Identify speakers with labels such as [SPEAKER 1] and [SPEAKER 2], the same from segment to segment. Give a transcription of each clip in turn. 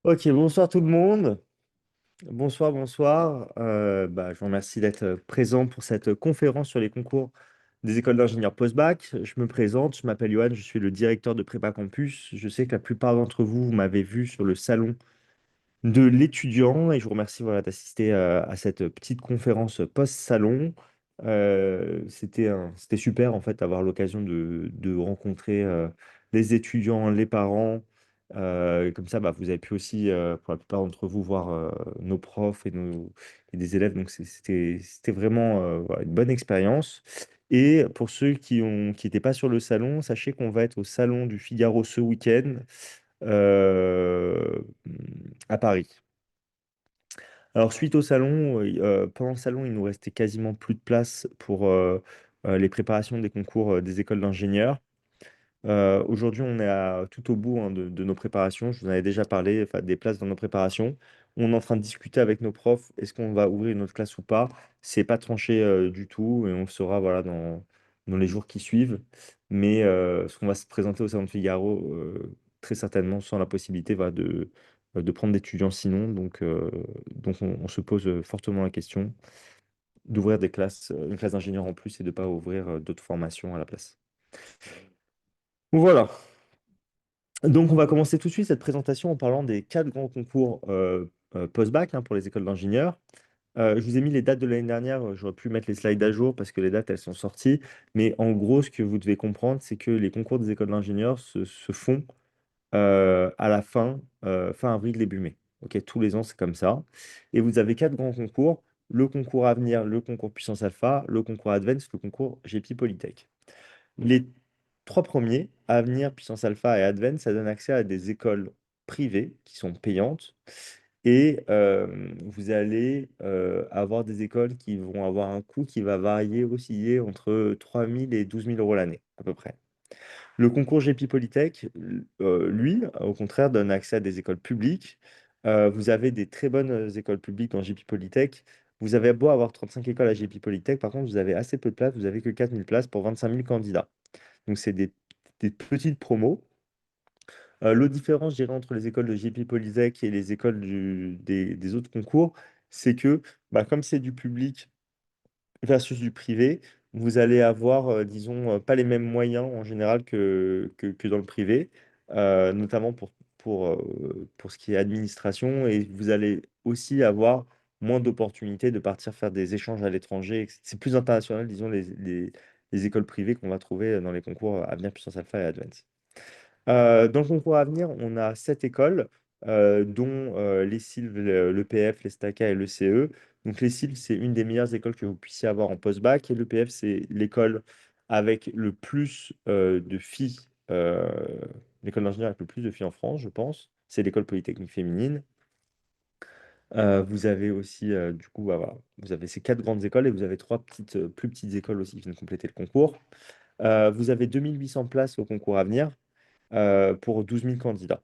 [SPEAKER 1] Ok, bonsoir tout le monde. Bonsoir, bonsoir. Je vous remercie d'être présent pour cette conférence sur les concours des écoles d'ingénieurs post-bac. Je me présente, je m'appelle Johan, je suis le directeur de Prépa Campus. Je sais que la plupart d'entre vous, vous m'avez vu sur le salon de l'étudiant et je vous remercie voilà, d'assister à cette petite conférence post-salon. C'était super en fait d'avoir l'occasion de rencontrer les étudiants, les parents. Comme ça, vous avez pu aussi, pour la plupart d'entre vous, voir nos profs et des élèves. Donc c'était vraiment voilà, une bonne expérience. Et pour ceux qui n'étaient pas sur le salon, sachez qu'on va être au salon du Figaro ce week-end euh, à Paris. Alors, suite au salon, pendant le salon, il nous restait quasiment plus de place pour les préparations des concours des écoles d'ingénieurs. Aujourd'hui, on est tout au bout hein, de nos préparations. Je vous en avais déjà parlé, enfin, des places dans nos préparations. On est en train de discuter avec nos profs. Est-ce qu'on va ouvrir une autre classe ou pas? C'est pas tranché du tout et on le saura voilà, dans les jours qui suivent. Mais ce qu'on va se présenter au Salon de Figaro, très certainement sans la possibilité voilà, de prendre d'étudiants sinon. Donc on se pose fortement la question d'ouvrir des classes, une classe d'ingénieurs en plus et de ne pas ouvrir d'autres formations à la place. Voilà. Donc, on va commencer tout de suite cette présentation en parlant des quatre grands concours post-bac hein, pour les écoles d'ingénieurs. Je vous ai mis les dates de l'année dernière. J'aurais pu mettre les slides à jour parce que les dates, elles sont sorties. Mais en gros, ce que vous devez comprendre, c'est que les concours des écoles d'ingénieurs se font à la fin avril, début mai. Ok, tous les ans, c'est comme ça. Et vous avez quatre grands concours. Le concours Avenir, le concours Puissance Alpha, le concours Advance, le concours GP Polytech. Les trois premiers, Avenir, Puissance Alpha et Advent, ça donne accès à des écoles privées qui sont payantes. Et vous allez avoir des écoles qui vont avoir un coût qui va varier, osciller entre 3 000 et 12 000 € l'année, à peu près. Le concours GP Polytech, lui, au contraire, donne accès à des écoles publiques. Vous avez des très bonnes écoles publiques dans GP Polytech. Vous avez beau avoir 35 écoles à GP Polytech, par contre, vous avez assez peu de places, vous avez que 4 000 places pour 25 000 candidats. Donc, c'est des petites promos. L'autre différence, je dirais, entre les écoles de JP Polytech et les écoles des autres concours, c'est que, comme c'est du public versus du privé, vous allez avoir, disons, pas les mêmes moyens en général que dans le privé, notamment pour ce qui est administration, et vous allez aussi avoir moins d'opportunités de partir faire des échanges à l'étranger. C'est plus international, disons, les écoles privées qu'on va trouver dans les concours Avenir, Puissance Alpha et Advance. Dans le concours à venir, on a 7 écoles, dont les Sylves, l'EPF, l'ESTACA et l'ECE. Donc les Sylves, c'est une des meilleures écoles que vous puissiez avoir en post-bac. Et l'EPF, c'est l'école avec le plus de filles, l'école d'ingénieur avec le plus de filles en France, je pense. C'est l'école polytechnique féminine. Vous avez aussi, du coup, voilà, vous avez ces quatre grandes écoles et vous avez trois plus petites écoles aussi qui viennent compléter le concours. Vous avez 2 800 places au concours à venir pour 12 000 candidats.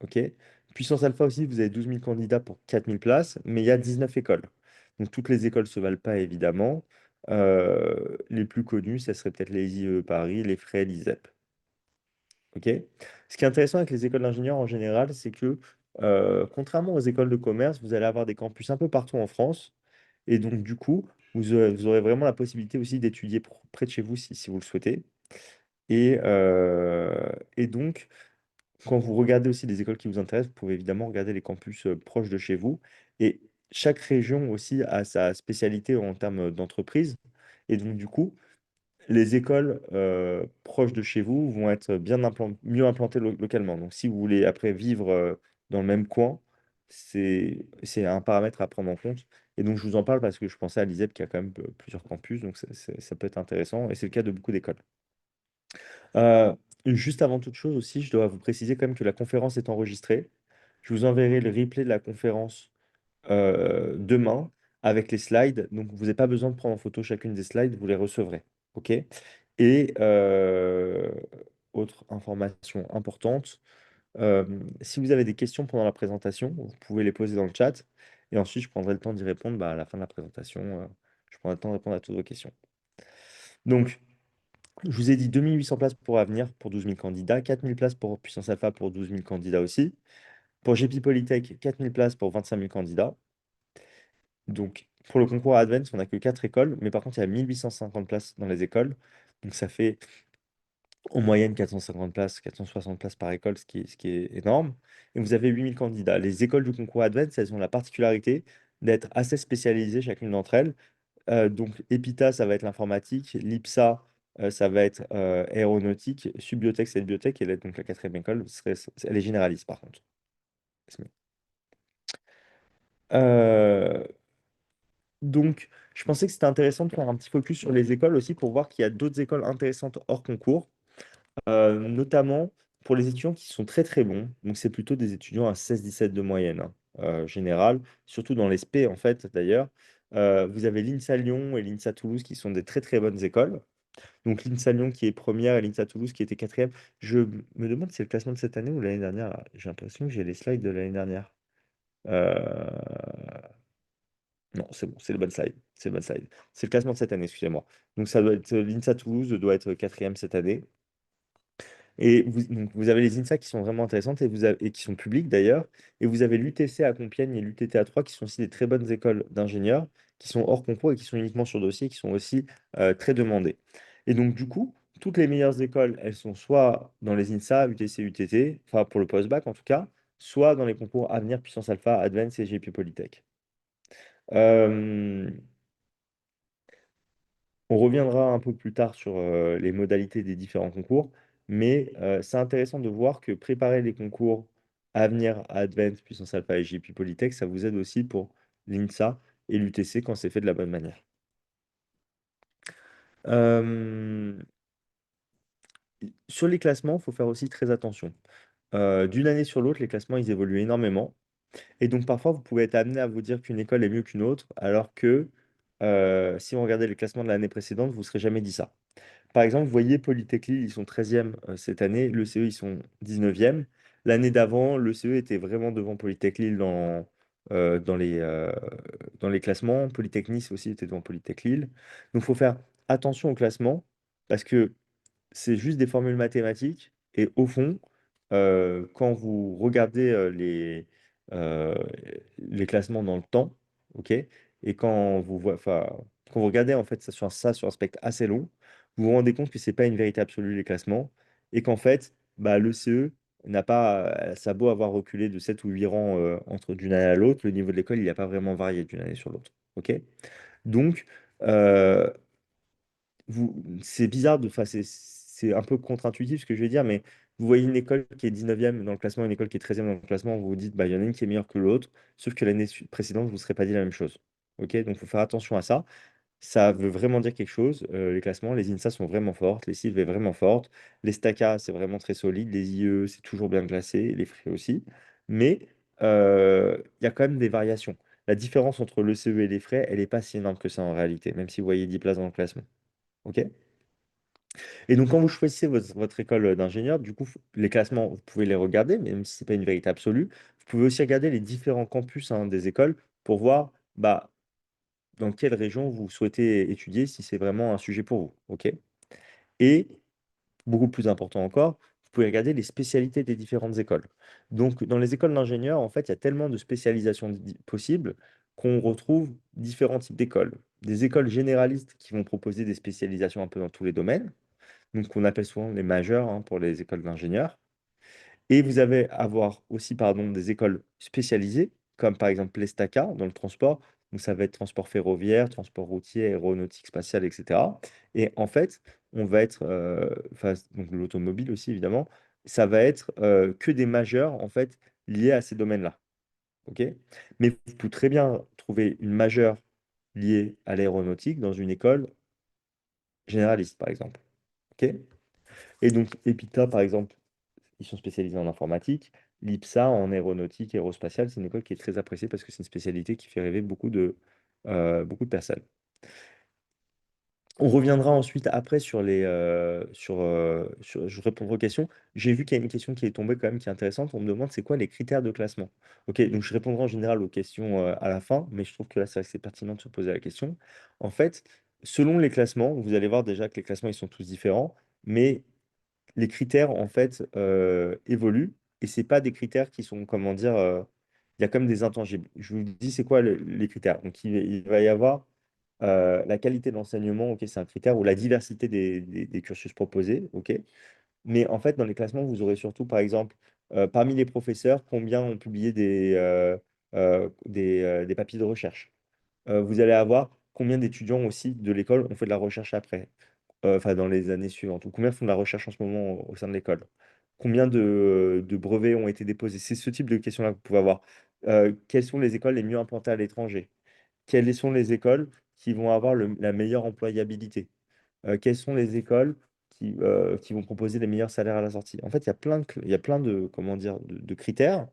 [SPEAKER 1] OK? Puissance Alpha aussi, vous avez 12 000 candidats pour 4 000 places, mais il y a 19 écoles. Donc toutes les écoles ne se valent pas, évidemment. Les plus connues, ça serait peut-être les IE Paris, les Frais, l'ISEP. OK? Ce qui est intéressant avec les écoles d'ingénieurs en général, c'est que contrairement aux écoles de commerce, vous allez avoir des campus un peu partout en France. Et donc, du coup, vous aurez vraiment la possibilité aussi d'étudier près de chez vous si vous le souhaitez. Et donc, quand vous regardez aussi des écoles qui vous intéressent, vous pouvez évidemment regarder les campus proches de chez vous. Et chaque région aussi a sa spécialité en termes d'entreprise. Et donc, du coup, les écoles proches de chez vous vont être mieux implantées localement. Donc, si vous voulez après vivre dans le même coin, c'est un paramètre à prendre en compte. Et donc, je vous en parle parce que je pensais à l'ISEP qui a quand même plusieurs campus. Donc, ça peut être intéressant. Et c'est le cas de beaucoup d'écoles. Euh, Juste avant toute chose aussi, je dois vous préciser quand même que la conférence est enregistrée. Je vous enverrai le replay de la conférence demain avec les slides. Donc, vous n'avez pas besoin de prendre en photo chacune des slides, vous les recevrez. OK? Et autre information importante, si vous avez des questions pendant la présentation, vous pouvez les poser dans le chat. Et ensuite, je prendrai le temps d'y répondre à la fin de la présentation. Je prendrai le temps de répondre à toutes vos questions. Donc, je vous ai dit 2 800 places pour Avenir pour 12 000 candidats, 4 000 places pour Puissance Alpha pour 12 000 candidats aussi. Pour GP Polytech, 4000 places pour 25 000 candidats. Donc, pour le concours Advance, on n'a que 4 écoles, mais par contre, il y a 1850 places dans les écoles. Donc, ça fait en moyenne 450 places, 460 places par école, ce qui est énorme. Et vous avez 8000 candidats. Les écoles du concours Advance, elles ont la particularité d'être assez spécialisées chacune d'entre elles. Donc, EPITA, ça va être l'informatique. l'IPSA, ça va être aéronautique. Subbiotech, c'est le biotech. Et donc, la quatrième école, elle est généraliste, par contre. Euh, donc, je pensais que c'était intéressant de faire un petit focus sur les écoles aussi pour voir qu'il y a d'autres écoles intéressantes hors concours, notamment pour les étudiants qui sont très très bons. Donc, c'est plutôt des étudiants à 16-17 de moyenne, hein, générale, surtout dans les spé en fait d'ailleurs. Vous avez l'INSA Lyon et l'INSA Toulouse qui sont des très très bonnes écoles. Donc, l'INSA Lyon qui est première et l'INSA Toulouse qui était quatrième. Je me demande si c'est le classement de cette année ou l'année dernière, là. J'ai l'impression que j'ai les slides de l'année dernière. Euh, Non, c'est bon, c'est le bon slide. C'est le bon slide. C'est le classement de cette année, excusez-moi. Donc ça doit être l'INSA Toulouse doit être quatrième cette année. Et donc, vous avez les INSA qui sont vraiment intéressantes et qui sont publiques d'ailleurs. Et vous avez l'UTC à Compiègne et l'UTT à Troyes qui sont aussi des très bonnes écoles d'ingénieurs, qui sont hors concours et qui sont uniquement sur dossier, qui sont aussi très demandées. Et donc du coup, toutes les meilleures écoles, elles sont soit dans les INSA, UTC, UTT, enfin pour le post-bac en tout cas, soit dans les concours Avenir, Puissance Alpha, Advance et GP Polytech. Euh, On reviendra un peu plus tard sur les modalités des différents concours, mais c'est intéressant de voir que préparer les concours Avenir, Advance, Puissance Alpha et JP Polytech, ça vous aide aussi pour l'INSA et l'UTC quand c'est fait de la bonne manière. Euh, Sur les classements, il faut faire aussi très attention. D'une année sur l'autre, les classements, ils évoluent énormément. Et donc parfois, vous pouvez être amené à vous dire qu'une école est mieux qu'une autre, alors que si on regardait les classements de l'année précédente, vous ne serez jamais dit ça. Par exemple, vous voyez, Polytech Lille, ils sont 13e cette année, l'ECE, ils sont 19e. L'année d'avant, l'ECE était vraiment devant Polytech Lille euh, dans les, euh, dans les classements. Polytech Nice aussi était devant Polytech Lille. Donc, il faut faire attention au classement parce que c'est juste des formules mathématiques. Et au fond, quand vous regardez euh, les classements dans le temps, ok, et enfin, quand vous regardez en fait ça sur un spectre assez long, vous vous rendez compte que c'est pas une vérité absolue les classements, et qu'en fait, bah, le CE n'a pas, ça a beau avoir reculé de 7 ou 8 rangs entre d'une année à l'autre, le niveau de l'école, il n'a pas vraiment varié d'une année sur l'autre. Ok? Donc, euh, c'est bizarre enfin, c'est un peu contre-intuitif ce que je vais dire, mais vous voyez une école qui est 19e dans le classement, une école qui est 13e dans le classement, vous vous dites, bah, il y en a une qui est meilleure que l'autre, sauf que l'année précédente, vous ne serez pas dit la même chose. Ok, donc il faut faire attention à ça. Ça veut vraiment dire quelque chose. Les classements, les INSA sont vraiment fortes, les CIV est vraiment forte, les STACA, c'est vraiment très solide, les IE, c'est toujours bien classé, les FRI aussi. Mais il y a quand même des variations. La différence entre le CE et les frais, elle n'est pas si énorme que ça en réalité, même si vous voyez 10 places dans le classement. OK? Et donc, quand vous choisissez votre école d'ingénieur, du coup, les classements, vous pouvez les regarder, même si ce n'est pas une vérité absolue. Vous pouvez aussi regarder les différents campus hein, des écoles pour voir bah, dans quelle région vous souhaitez étudier, si c'est vraiment un sujet pour vous. OK? Et, beaucoup plus important encore, vous pouvez regarder les spécialités des différentes écoles. Donc, dans les écoles d'ingénieurs, en fait, il y a tellement de spécialisations possibles qu'on retrouve différents types d'écoles. Des écoles généralistes qui vont proposer des spécialisations un peu dans tous les domaines donc qu'on appelle souvent les majeurs hein, pour les écoles d'ingénieurs. Et vous avez avoir aussi pardon, des écoles spécialisées, comme par exemple l'ESTACA dans le transport. Donc ça va être transport ferroviaire, transport routier, aéronautique spatiale, etc. Et en fait, on va être, enfin, donc l'automobile aussi évidemment, ça va être que des majeurs en fait liés à ces domaines-là. Ok? Mais vous pouvez très bien trouver une majeure liée à l'aéronautique dans une école généraliste, par exemple. Ok? Et donc, EPITA, par exemple, ils sont spécialisés en informatique. L'IPSA en aéronautique, aérospatiale, c'est une école qui est très appréciée parce que c'est une spécialité qui fait rêver beaucoup de personnes. On reviendra ensuite après sur je répondrai aux questions. J'ai vu qu'il y a une question qui est tombée quand même qui est intéressante. On me demande c'est quoi les critères de classement. Ok, donc je répondrai en général aux questions à la fin, mais je trouve que là c'est vrai que c'est pertinent de se poser la question. En fait, selon les classements, vous allez voir déjà que les classements ils sont tous différents, mais les critères, en fait, évoluent. et c'est pas des critères qui sont, comment dire, il y a comme des intangibles. Je vous dis, c'est quoi les critères? Donc, il va y avoir la qualité de l'enseignement, ok, c'est un critère, ou la diversité des cursus proposés, ok. Mais en fait, dans les classements, vous aurez surtout, par exemple, parmi les professeurs, combien ont publié des papiers de recherche. Vous allez avoir combien d'étudiants aussi de l'école ont fait de la recherche après, enfin dans les années suivantes, ou combien font de la recherche en ce moment au sein de l'école. Combien de brevets ont été déposés? C'est ce type de questions-là que vous pouvez avoir. Quelles sont les écoles les mieux implantées à l'étranger? Quelles sont les écoles qui vont avoir la meilleure employabilité? Quelles sont les écoles qui vont proposer les meilleurs salaires à la sortie? En fait, il y a plein de, comment dire, de critères,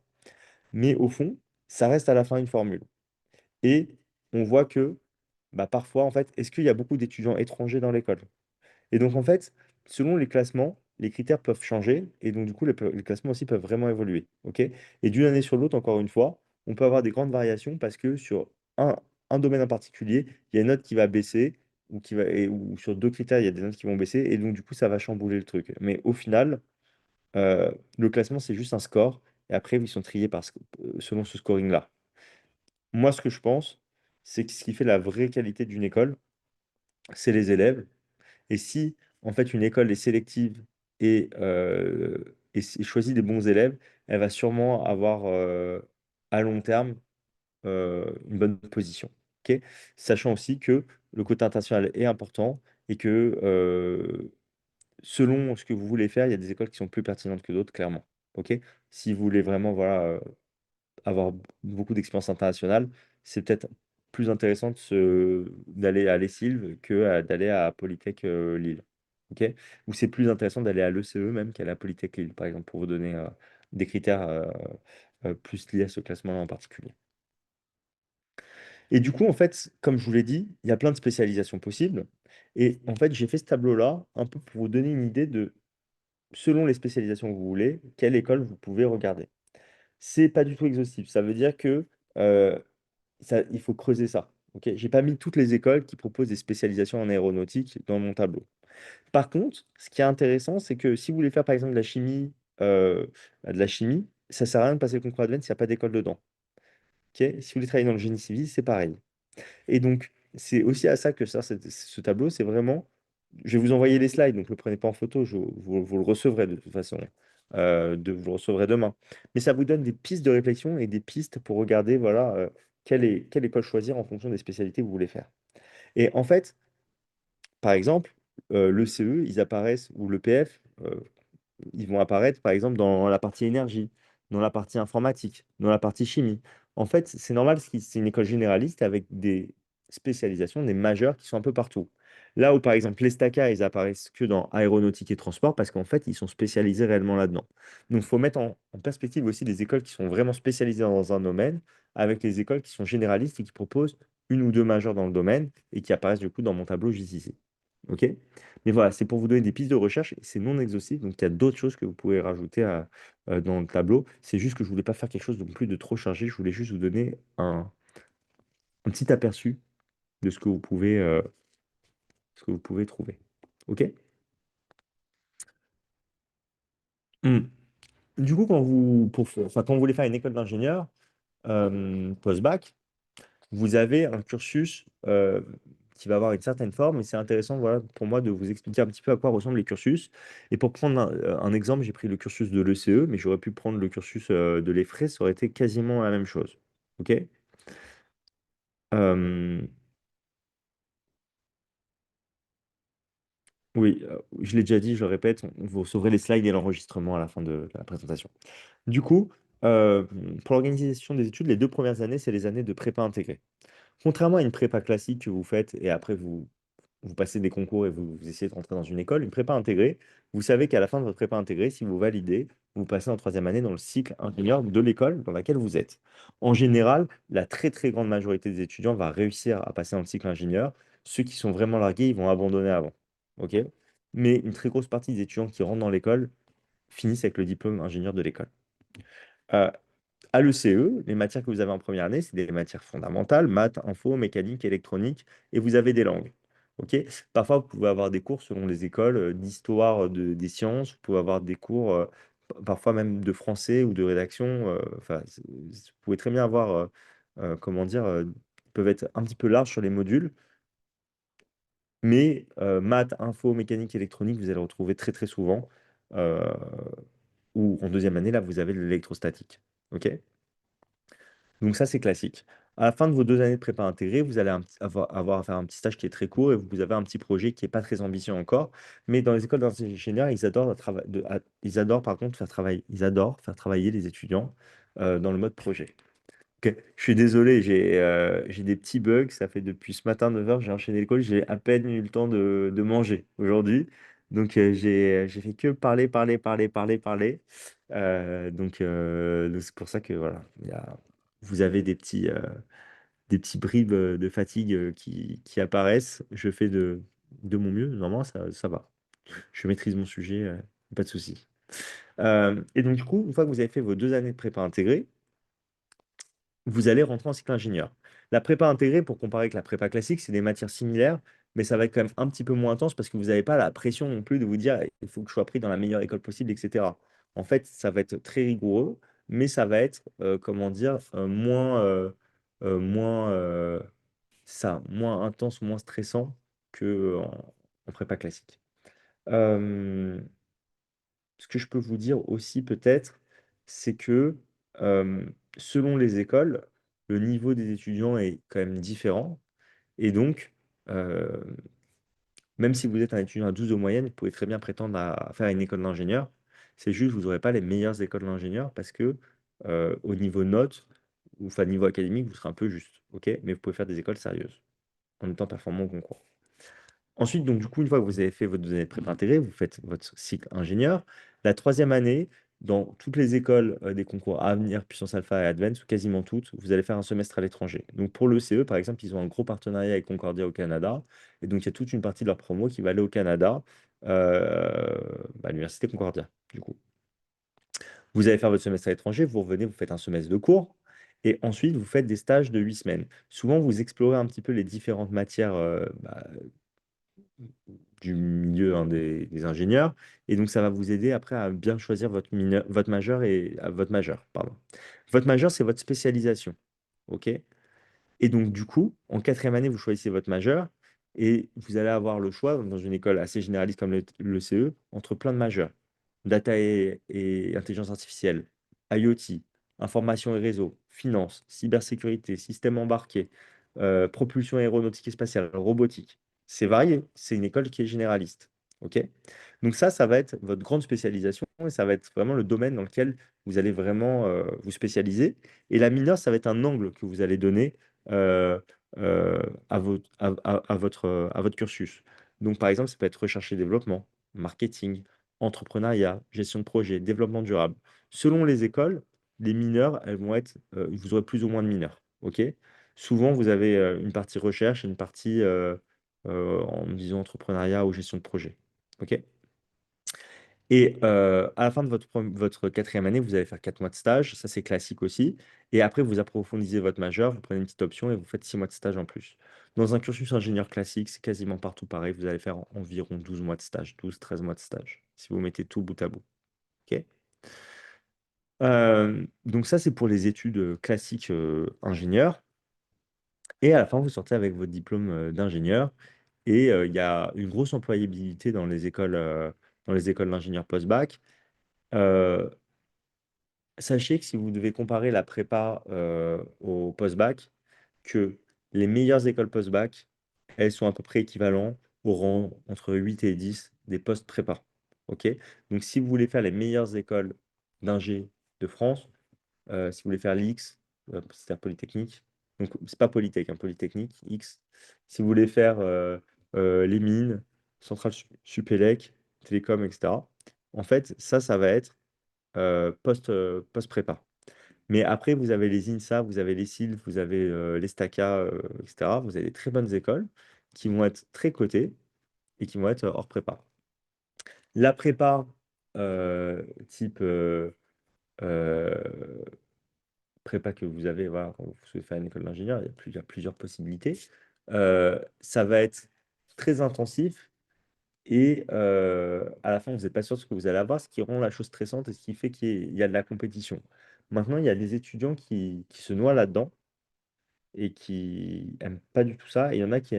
[SPEAKER 1] mais au fond, ça reste à la fin une formule. Et on voit que bah, parfois, en fait, est-ce qu'il y a beaucoup d'étudiants étrangers dans l'école? Et donc, en fait, selon les classements, les critères peuvent changer et donc, du coup, les classements aussi peuvent vraiment évoluer. OK? Et d'une année sur l'autre, encore une fois, on peut avoir des grandes variations parce que sur un, un domaine en particulier, il y a une note qui va baisser ou sur deux critères, il y a des notes qui vont baisser et donc, du coup, ça va chambouler le truc. Mais au final, le classement, c'est juste un score et après, ils sont triés selon ce scoring-là. Moi, ce que je pense, c'est que ce qui fait la vraie qualité d'une école, c'est les élèves. Et si, en fait, une école est sélective et choisit des bons élèves, elle va sûrement avoir, à long terme, une bonne position. Ok. Sachant aussi que le côté international est important et que selon ce que vous voulez faire, il y a des écoles qui sont plus pertinentes que d'autres, clairement. Ok. Si vous voulez vraiment voilà, avoir beaucoup d'expérience internationale, c'est peut-être plus intéressant d'aller à l'ESSILV d'aller à Polytech Lille. Ok. Ou c'est plus intéressant d'aller à l'ECE même qu'à la Polytech Lille, par exemple, pour vous donner des critères plus liés à ce classement-là en particulier. Et du coup, en fait, comme je vous l'ai dit, il y a plein de spécialisations possibles. Et en fait, j'ai fait ce tableau-là un peu pour vous donner une idée de, selon les spécialisations que vous voulez, quelle école vous pouvez regarder. C'est pas du tout exhaustif. Ça veut dire que euh, il faut creuser ça. Ok. J'ai pas mis toutes les écoles qui proposent des spécialisations en aéronautique dans mon tableau. Par contre, ce qui est intéressant, c'est que si vous voulez faire par exemple euh, de la chimie, ça sert à rien de passer le concours Advent s'il n'y a pas d'école dedans. Ok. Si vous voulez travailler dans le génie civil, c'est pareil. Et donc, c'est aussi à ça que sert ce tableau. C'est vraiment, je vais vous envoyer les slides, donc ne le prenez pas en photo, vous le recevrez de toute façon. Vous le recevrez demain. Mais ça vous donne des pistes de réflexion et des pistes pour regarder, voilà, quelle école choisir en fonction des spécialités que vous voulez faire. Et en fait, par exemple, le CE, ils apparaissent, ou le PF, ils vont apparaître, par exemple, dans la partie énergie, dans la partie informatique, dans la partie chimie. En fait, c'est normal parce que c'est une école généraliste avec des spécialisations, des majeurs qui sont un peu partout. Là où, par exemple, les STACA, ils apparaissent que dans aéronautique et transport parce qu'en fait, ils sont spécialisés réellement là-dedans. Donc, il faut mettre en perspective aussi des écoles qui sont vraiment spécialisées dans un domaine avec les écoles qui sont généralistes et qui proposent une ou deux majeures dans le domaine et qui apparaissent du coup dans mon tableau juste ici. OK? Mais voilà, c'est pour vous donner des pistes de recherche, c'est non exhaustif, donc il y a d'autres choses que vous pouvez rajouter dans le tableau. C'est juste que je voulais pas faire quelque chose de plus de trop chargé, je voulais juste vous donner un petit aperçu de ce que vous pouvez trouver. OK? Hmm. Du coup, quand vous voulez faire une école d'ingénieur post-bac, vous avez un cursus qui va avoir une certaine forme, et c'est intéressant voilà, pour moi de vous expliquer un petit peu à quoi ressemblent les cursus. Et pour prendre un exemple, j'ai pris le cursus de l'ECE, mais j'aurais pu prendre le cursus de l'EFRE, ça aurait été quasiment la même chose. OK? Euh, oui, je l'ai déjà dit, je le répète, vous recevrez les slides et l'enregistrement à la fin de la présentation. Du coup, euh, pour l'organisation des études, les 2 premières années, c'est les années de prépa intégrée. Contrairement à une prépa classique que vous faites et après vous passez des concours et vous essayez de rentrer dans une école, une prépa intégrée, vous savez qu'à la fin de votre prépa intégrée, si vous validez, vous passez en troisième année dans le cycle ingénieur de l'école dans laquelle vous êtes. En général, la très très grande majorité des étudiants va réussir à passer dans le cycle ingénieur. Ceux qui sont vraiment largués, ils vont abandonner avant. OK? Mais une très grosse partie des étudiants qui rentrent dans l'école finissent avec le diplôme ingénieur de l'école. Euh, à l'ECE, les matières que vous avez en première année, c'est des matières fondamentales, maths, info, mécanique, électronique, et vous avez des langues. Ok. Parfois, vous pouvez avoir des cours selon les écoles d'histoire des sciences, vous pouvez avoir des cours parfois même de français ou de rédaction. Enfin, vous pouvez très bien avoir, comment dire, ils peuvent être un petit peu larges sur les modules, mais maths, info, mécanique, électronique, vous allez le retrouver très très souvent. Euh, ou en deuxième année, là, vous avez de l'électrostatique. OK? Donc ça, c'est classique. À la fin de vos 2 années de prépa intégrée, vous allez avoir à faire un petit stage qui est très court et vous avez un petit projet qui n'est pas très ambitieux encore. Mais dans les écoles d'ingénieurs, ils adorent par contre ils adorent faire travailler les étudiants dans le mode projet. Ok. Je suis désolé, j'ai des petits bugs. Ça fait depuis ce matin 9 heures, j'ai enchaîné l'école, j'ai à peine eu le temps de manger aujourd'hui. Donc j'ai fait que parler, parler, parler, parler, parler. Donc, c'est pour ça que voilà, vous avez des petits bribes de fatigue qui apparaissent. Je fais de mon mieux. Normalement, ça va. Je maîtrise mon sujet, pas de souci. Et donc, du coup, une fois que vous avez fait vos 2 années de prépa intégrée, vous allez rentrer en cycle ingénieur. La prépa intégrée, pour comparer avec la prépa classique, c'est des matières similaires, mais ça va être quand même un petit peu moins intense parce que vous n'avez pas la pression non plus de vous dire il faut que je sois pris dans la meilleure école possible, etc. En fait, ça va être très rigoureux, mais ça va être, comment dire, moins intense, moins stressant que en prépa classique. Euh, Ce que je peux vous dire aussi peut-être, c'est que euh, selon les écoles, le niveau des étudiants est quand même différent. Et donc, euh, même si vous êtes un étudiant à 12 de moyenne, vous pouvez très bien prétendre à faire une école d'ingénieur. C'est juste, vous n'aurez pas les meilleures écoles d'ingénieur parce que au niveau notes, ou enfin niveau académique, vous serez un peu juste. OK? Mais vous pouvez faire des écoles sérieuses en étant performant au concours. Ensuite, donc, du coup, une fois que vous avez fait votre 2 années de prépa intégrée, vous faites votre cycle ingénieur. La troisième année, dans toutes les écoles des concours Avenir, Puissance Alpha et Advance, ou quasiment toutes, vous allez faire un semestre à l'étranger. Donc, pour le CE, par exemple, ils ont un gros partenariat avec Concordia au Canada. Et donc, il y a toute une partie de leur promo qui va aller au Canada, euh, à l'Université Concordia, du coup. Vous allez faire votre semestre à l'étranger, vous revenez, vous faites un semestre de cours. Et ensuite, vous faites des stages de 8 semaines. Souvent, vous explorez un petit peu les différentes matières du milieu hein, des ingénieurs. Et donc, ça va vous aider après à bien choisir votre majeur et votre majeur, pardon. Votre majeur, c'est votre spécialisation. OK? Et donc, du coup, en quatrième année, vous choisissez votre majeur et vous allez avoir le choix, dans une école assez généraliste comme le CE, entre plein de majeurs. Data et intelligence artificielle, IoT, information et réseau, finance, cybersécurité, système embarqué, propulsion aéronautique et spatiale, robotique. C'est varié, c'est une école qui est généraliste. OK? Donc ça va être votre grande spécialisation et ça va être vraiment le domaine dans lequel vous allez vraiment vous spécialiser. Et la mineure, ça va être un angle que vous allez donner euh, euh, à votre cursus. Donc, par exemple, ça peut être recherche et développement, marketing, entrepreneuriat, gestion de projet, développement durable. Selon les écoles, les mineurs, vous aurez plus ou moins de mineurs. OK? Souvent, vous avez une partie recherche et une partie, en disant entrepreneuriat ou gestion de projet. OK? Et à la fin de votre quatrième année, vous allez faire 4 mois de stage. Ça, c'est classique aussi. Et après, vous approfondissez votre majeur, vous prenez une petite option et vous faites 6 mois de stage en plus. Dans un cursus ingénieur classique, c'est quasiment partout pareil. Vous allez faire environ 12 mois de stage, 12, 13 mois de stage, si vous mettez tout bout à bout. OK. Donc ça, c'est pour les études classiques ingénieurs. Et à la fin, vous sortez avec votre diplôme d'ingénieur. Et il y a une grosse employabilité dans les écoles d'ingénieurs post-bac. Euh, Sachez que si vous devez comparer la prépa au post-bac, que les meilleures écoles post-bac, elles sont à peu près équivalentes au rang entre 8 et 10 des post-prépa. OK? Donc, si vous voulez faire les meilleures écoles d'ingé de France, si vous voulez faire l'X, c'est-à-dire Polytechnique, donc c'est pas Polytech, hein, Polytechnique, X. Si vous voulez faire les mines, Centrale Supélec, Télécom, etc., en fait, ça va être post-prépa. Mais après, vous avez les INSA, vous avez les SIL, vous avez les STACA, etc. Vous avez des très bonnes écoles qui vont être très cotées et qui vont être hors prépa. La prépa, type euh, prépa que vous avez, voilà, quand vous souhaitez faire une école d'ingénieur, il y a plusieurs possibilités. Ça va être très intensif Et à la fin, vous n'êtes pas sûr de ce que vous allez avoir, ce qui rend la chose stressante et ce qui fait qu'il y a de la compétition. Maintenant, il y a des étudiants qui se noient là-dedans et qui aiment pas du tout ça. Et il y en a qui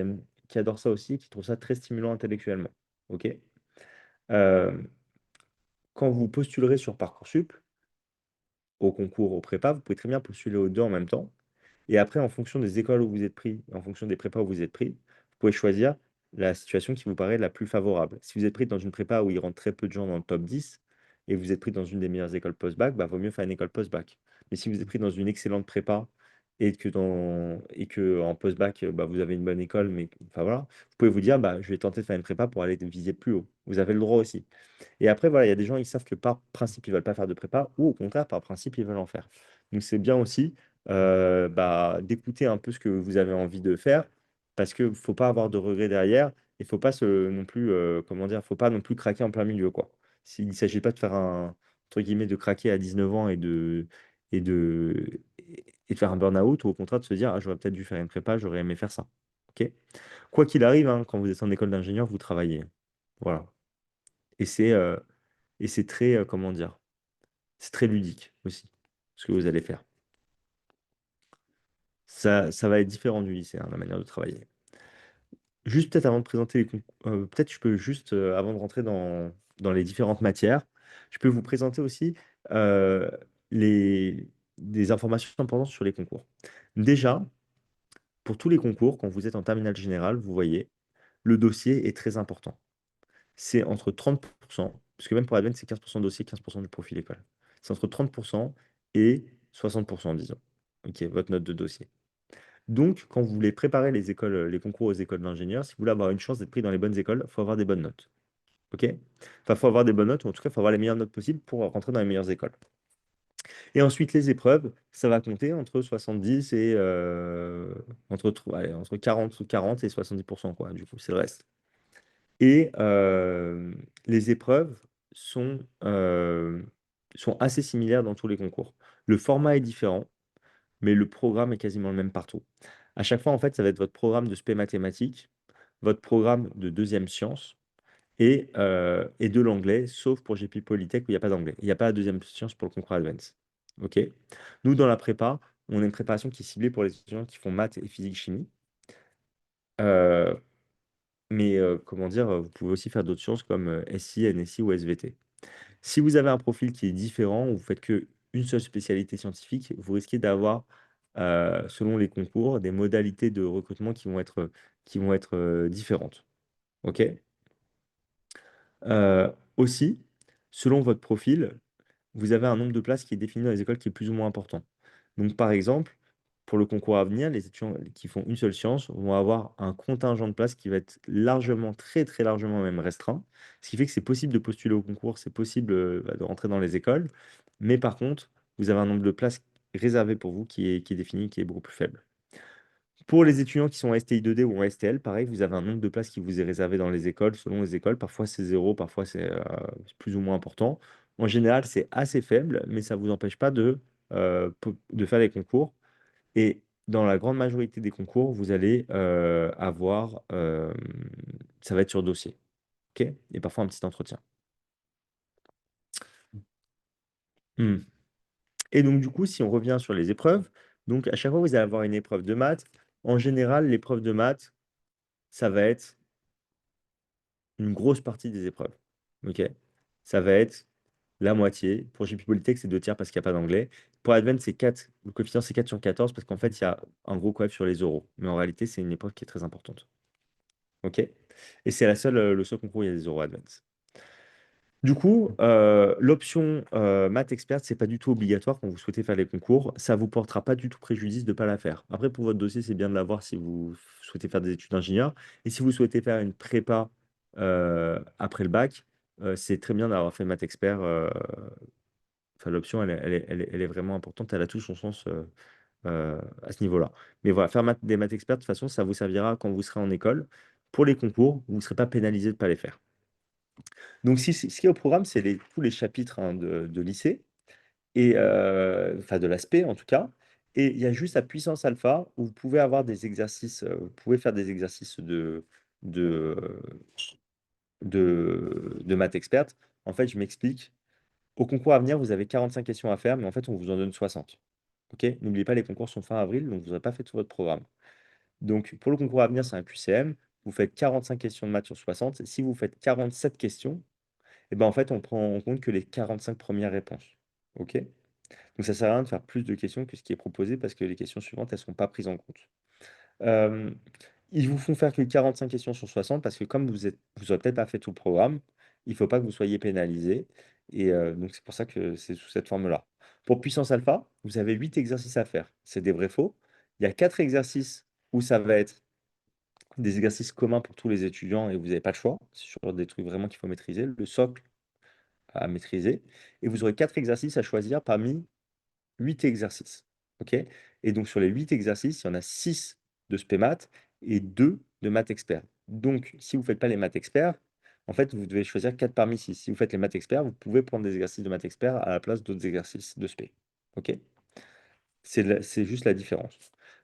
[SPEAKER 1] adorent ça aussi et qui trouvent ça très stimulant intellectuellement. OK? Euh, Quand vous postulerez sur Parcoursup, au concours, au prépa, vous pouvez très bien postuler aux deux en même temps. Et après, en fonction des écoles où vous êtes pris, en fonction des prépas où vous êtes pris, vous pouvez choisir la situation qui vous paraît la plus favorable. Si vous êtes pris dans une prépa où il rentre très peu de gens dans le top 10 et vous êtes pris dans une des meilleures écoles post-bac, bah, vaut mieux faire une école post-bac. Mais si vous êtes pris dans une excellente prépa et que en post-bac, bah, vous avez une bonne école, mais enfin voilà, vous pouvez vous dire, bah, je vais tenter de faire une prépa pour aller viser plus haut. Vous avez le droit aussi. Et après, voilà, il y a des gens, ils savent que par principe, ils veulent pas faire de prépa, ou au contraire, par principe, ils veulent en faire. Donc c'est bien aussi bah, d'écouter un peu ce que vous avez envie de faire, parce qu'il ne faut pas avoir de regrets derrière, et faut pas non plus, comment dire, faut pas non plus craquer en plein milieu, quoi. Il ne s'agit pas de faire entre guillemets, de craquer à 19 ans et de, et de faire un burn-out, ou au contraire de se dire, ah, j'aurais peut-être dû faire une prépa, j'aurais aimé faire ça. Ok. Quoi qu'il arrive, hein, quand vous êtes en école d'ingénieur, vous travaillez. Voilà. Et c'est très, comment dire, c'est très ludique aussi, ce que vous allez faire. Ça va être différent du lycée, hein, la manière de travailler. Juste peut-être avant de présenter les concours, peut-être je peux juste, avant de rentrer dans les différentes matières, je peux vous présenter aussi euh, les, des informations importantes sur les concours. Déjà, pour tous les concours, quand vous êtes en terminale générale, vous voyez, le dossier est très important. C'est entre 30%, parce que même pour Advent, c'est 15% de dossier, 15% du profil école. C'est entre 30% et 60%, disons. OK, votre note de dossier. Donc, quand vous voulez préparer les écoles, les concours aux écoles d'ingénieurs, si vous voulez avoir une chance d'être pris dans les bonnes écoles, il faut avoir des bonnes notes. OK? Enfin, il faut avoir des bonnes notes, ou en tout cas, il faut avoir les meilleures notes possibles pour rentrer dans les meilleures écoles. Et ensuite, les épreuves, ça va compter entre 70 et entre 40 et 70%, quoi. Du coup, c'est le reste. Et les épreuves sont, sont assez similaires dans tous les concours. Le format est différent, mais le programme est quasiment le même partout. À chaque fois, en fait, ça va être votre programme de spé mathématiques, votre programme de deuxième science et de l'anglais, sauf pour GP Polytech où il n'y a pas d'anglais. Il n'y a pas de deuxième science pour le concours Advance. OK? Nous, dans la prépa, on a une préparation qui est ciblée pour les étudiants qui font maths et physique chimie. Euh, mais comment dire, vous pouvez aussi faire d'autres sciences comme SI, NSI ou SVT. Si vous avez un profil qui est différent, ou vous faites que une seule spécialité scientifique, vous risquez d'avoir, selon les concours, des modalités de recrutement qui vont être différentes. OK? Aussi, selon votre profil, vous avez un nombre de places qui est défini dans les écoles qui est plus ou moins important. Donc, par exemple, pour le concours à venir, les étudiants qui font une seule science vont avoir un contingent de places qui va être largement, très très largement même restreint. Ce qui fait que c'est possible de postuler au concours, c'est possible bah, de rentrer dans les écoles. Mais par contre, vous avez un nombre de places réservé pour vous qui est défini, qui est beaucoup plus faible. Pour les étudiants qui sont en STI 2D ou en STL, pareil, vous avez un nombre de places qui vous est réservé dans les écoles, selon les écoles. Parfois, c'est zéro, parfois, c'est plus ou moins important. En général, c'est assez faible, mais ça ne vous empêche pas de faire les concours. Et dans la grande majorité des concours, vous allez avoir, ça va être sur dossier, ok? Et parfois un petit entretien. Hmm. Et donc, du coup, si on revient sur les épreuves, donc à chaque fois, vous allez avoir une épreuve de maths. En général, l'épreuve de maths, ça va être une grosse partie des épreuves. OK? Ça va être la moitié. Pour GP Polytech, c'est 2 tiers parce qu'il n'y a pas d'anglais. Pour Advent, c'est 4. Le coefficient, c'est 4 sur 14 parce qu'en fait, il y a un gros coef sur les oraux. Mais en réalité, c'est une épreuve qui est très importante. OK? Et c'est le seul concours où il y a des oraux Advent. Du coup, l'option maths experte, c'est pas du tout obligatoire quand vous souhaitez faire les concours. Ça vous portera pas du tout préjudice de ne pas la faire. Après, pour votre dossier, c'est bien de l'avoir si vous souhaitez faire des études d'ingénieur. Et si vous souhaitez faire une prépa après le bac, c'est très bien d'avoir fait maths expert. Enfin, l'option, elle est vraiment importante. Elle a tout son sens à ce niveau-là. Mais voilà, faire des maths experts, de toute façon, ça vous servira quand vous serez en école. Pour les concours, vous ne serez pas pénalisé de ne pas les faire. Donc, ce qui est au programme, c'est tous les chapitres hein, de lycée, et, enfin de l'aspect en tout cas. Et il y a juste la puissance alpha où vous pouvez avoir des exercices, vous pouvez faire des exercices de, de maths experte. En fait, je m'explique. Au concours à venir, vous avez 45 questions à faire, mais en fait, on vous en donne 60. OK? N'oubliez pas, les concours sont fin avril, donc vous n'aurez pas fait tout votre programme. Donc, pour le concours à venir, c'est un QCM. Vous faites 45 questions de maths sur 60. Si vous faites 47 questions, et ben, en fait, on prend en compte que les 45 premières réponses. OK? Donc, ça sert à rien de faire plus de questions que ce qui est proposé parce que les questions suivantes, elles ne sont pas prises en compte. Euh, Ils vous font faire que 45 questions sur 60 parce que comme vous aurez peut-être pas fait tout le programme, il ne faut pas que vous soyez pénalisé. Et donc, c'est pour ça que c'est sous cette forme-là. Pour puissance alpha, vous avez 8 exercices à faire. C'est des vrais-faux. Il y a 4 exercices où ça va être des exercices communs pour tous les étudiants et vous n'avez pas le choix. C'est sur des trucs vraiment qu'il faut maîtriser. Le socle à maîtriser. Et vous aurez 4 exercices à choisir parmi 8 exercices. OK? Et donc, sur les 8 exercices, il y en a 6 de spé maths et 2 de maths experts. Donc, si vous ne faites pas les maths experts, en fait, vous devez choisir 4 parmi 6. Si vous faites les maths experts, vous pouvez prendre des exercices de maths experts à la place d'autres exercices de spé. OK? C'est juste la différence.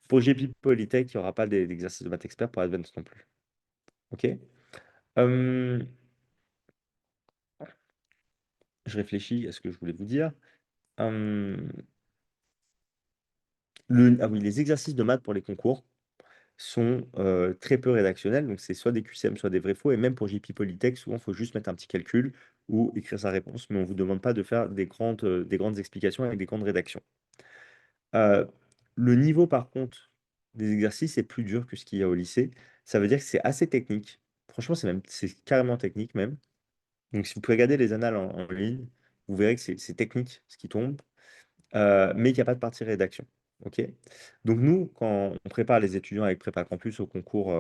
[SPEAKER 1] Pour GP Polytech, il n'y aura pas d'exercices de maths experts pour Advanced non plus. OK? Hum, je réfléchis à ce que je voulais vous dire. Hum, ah oui, les exercices de maths pour les concours sont très peu rédactionnels. Donc, c'est soit des QCM, soit des vrais-faux. Et même pour JP Polytech, souvent, il faut juste mettre un petit calcul ou écrire sa réponse. Mais on ne vous demande pas de faire des grandes explications avec des grandes rédactions. Euh, le niveau, par contre, des exercices est plus dur que ce qu'il y a au lycée. Ça veut dire que c'est assez technique. Franchement, c'est carrément technique même. Donc, si vous pouvez regarder les annales en ligne, vous verrez que c'est technique ce qui tombe, mais qu'il n'y a pas de partie rédaction. OK? Donc, nous, quand on prépare les étudiants avec Prépa Campus au concours,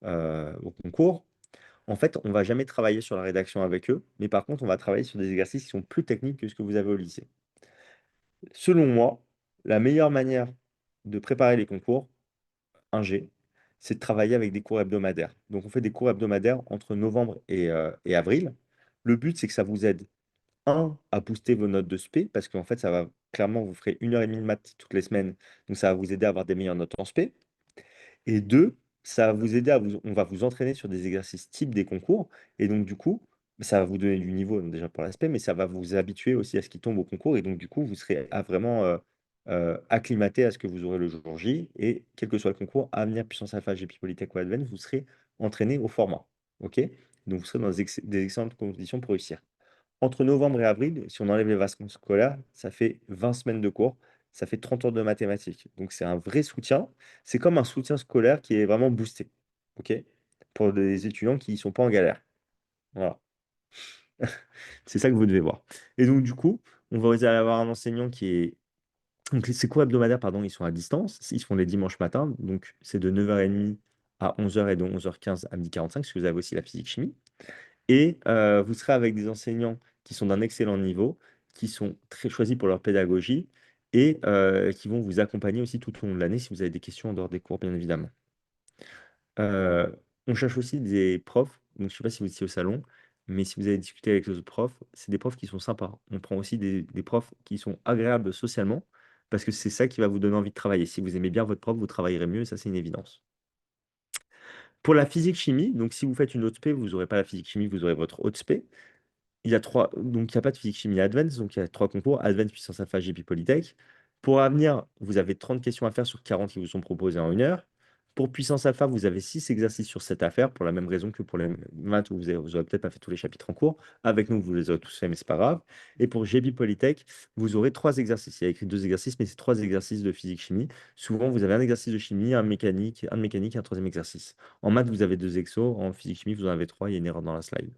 [SPEAKER 1] en fait, on ne va jamais travailler sur la rédaction avec eux, mais par contre, on va travailler sur des exercices qui sont plus techniques que ce que vous avez au lycée. Selon moi, la meilleure manière de préparer les concours, 1G, c'est de travailler avec des cours hebdomadaires. Donc, on fait des cours hebdomadaires entre novembre et avril. Le but, c'est que ça vous aide, un, à booster vos notes de spé, parce qu'en fait, ça va clairement, vous ferez 1 heure et demie de maths toutes les semaines, donc ça va vous aider à avoir des meilleures notes en spé. Et deux, ça va vous aider on va vous entraîner sur des exercices type des concours, et donc du coup, ça va vous donner du niveau déjà pour l'aspect, mais ça va vous habituer aussi à ce qui tombe au concours, et donc du coup, vous serez vraiment acclimaté à ce que vous aurez le jour J, et quel que soit le concours, Avenir, Puissance Alpha, GP Polytech ou Advent, vous serez entraîné au format. OK? Donc vous serez dans des excellentes conditions pour réussir. Entre novembre et avril, si on enlève les vacances scolaires, ça fait 20 semaines de cours, ça fait 30 heures de mathématiques. Donc c'est un vrai soutien. C'est comme un soutien scolaire qui est vraiment boosté. OK? Pour des étudiants qui ne sont pas en galère. Voilà. C'est ça que vous devez voir. Et donc, du coup, on va aller avoir un enseignant qui est. Donc, ces cours hebdomadaires, pardon, ils sont à distance. Ils se font les dimanches matins. Donc, c'est de 9h30 à 11h et de 11h15 à 12h45, parce que vous avez aussi la physique-chimie. Et vous serez avec des enseignants qui sont d'un excellent niveau, qui sont très choisis pour leur pédagogie et qui vont vous accompagner aussi tout au long de l'année si vous avez des questions en dehors des cours, bien évidemment. Euh, on cherche aussi des profs, donc je ne sais pas si vous étiez au salon, mais si vous avez discuté avec les autres profs, c'est des profs qui sont sympas. On prend aussi des profs qui sont agréables socialement, parce que c'est ça qui va vous donner envie de travailler. Si vous aimez bien votre prof, vous travaillerez mieux, et ça c'est une évidence. Pour la physique-chimie, donc si vous faites une haute spé, vous n'aurez pas la physique-chimie, vous aurez votre haute spé. Il y a trois, donc il n'y a pas de physique chimie advanced, donc il y a trois concours, advanced, puissance alpha, GP Polytech. Pour Avenir, vous avez 30 questions à faire sur 40 qui vous sont proposées en 1 heure. Pour puissance alpha, vous avez 6 exercices sur 7 à faire, pour la même raison que pour les maths, où vous aurez peut-être pas fait tous les chapitres en cours. Avec nous, vous les aurez tous fait, mais c'est pas grave. Et pour GP Polytech, vous aurez 3 exercices. Il y a écrit 2 exercices, mais c'est 3 exercices de physique chimie. Souvent, vous avez un exercice de chimie, un de mécanique et un troisième exercice. En maths, vous avez 2 exos. En physique chimie, vous en avez 3. Il y a une erreur dans la slide.